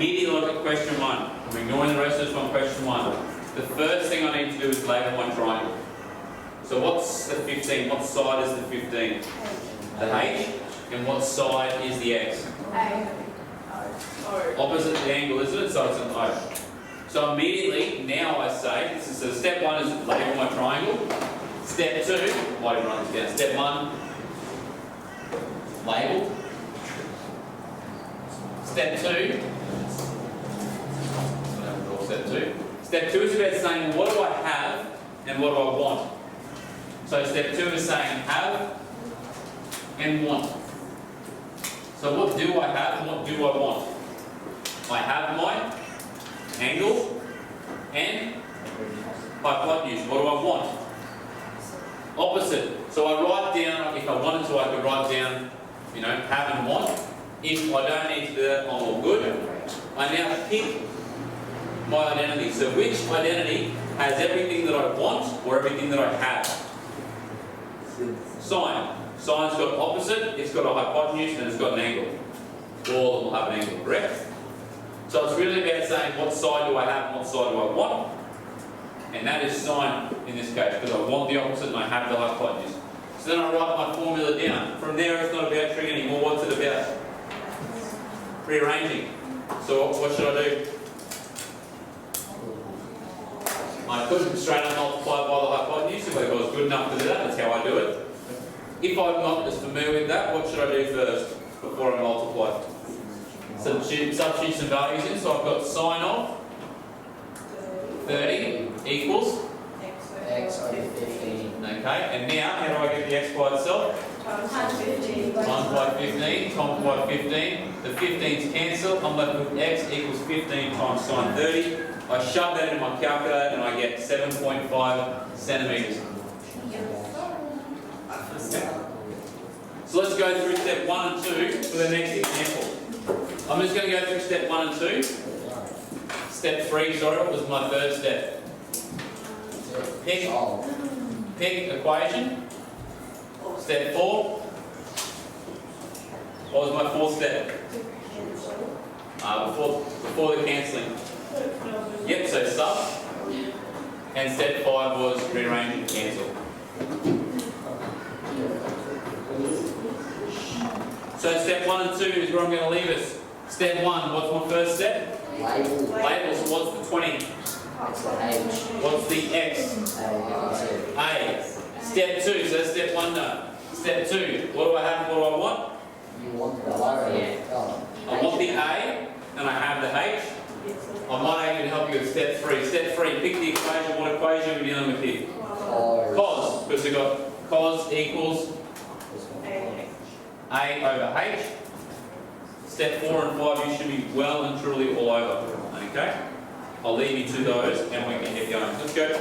immediately look at question 1. I'm ignoring the rest of this one, question 1. The first thing I need to do is label my triangle. So what's the 15? What side is the 15? The H. And what side is the X? Opposite the angle, isn't it? So it's an O. So immediately, now I say, so step 1 is label my triangle. Step 2, why do you run this down? Step 1, label. Step 2, Step 2 is about saying, what do I have and what do I want? So step 2 is saying have and want. So what do I have and what do I want? I have my angle and hypotenuse. What do I want? Opposite. So I write down, if I wanted to, I could write down, have and want. If I don't need to do that, I'm all good. I now pick my identity. So which identity has everything that I want or everything that I have? Sine. Sine's got opposite, it's got a hypotenuse, and it's got an angle. All of them will have an angle, correct? So it's really about saying what side do I have and what side do I want. And that is sine in this case, because I want the opposite and I have the hypotenuse. So then I write my formula down. From there it's not about trig anymore. What's it about? Rearranging. So what should I do? I could straight up multiply by the hypotenuse if I was good enough to do that. That's how I do it. If I'm not as familiar with that, what should I do first before I multiply? Substitute some values in. So I've got sine of 30 equals X over 15. Okay, and now how do I get the x by itself? Times 15. Times by 15, times by 15. The 15's cancel. I'm left with x equals 15 times sine 30. I shove that into my calculator and I get 7.5 centimetres. So let's go through step 1 and 2 for the next example. I'm just going to go through step 1 and 2. Step 3, sorry, was my third step. Pick equation. Step 4. What was my fourth step? Before the cancelling. Yep, so sub. And step 5 was rearrange and cancel. So step 1 and 2 is where I'm going to leave us. Step 1, what's my first step? Label. Label, so what's the 20? It's the H. What's the X? A. Step 2, so that's step 1 now. Step 2, what do I have and what do I want? You want the lower. I want the A and I have the H. I might even help you with step 3. Step 3, pick the equation. What equation are we dealing with here? Cos, because we've got cos equals A over H. Step 4 and 5, you should be well and truly all over. Okay? I'll leave you to those and we can get going. Let's go.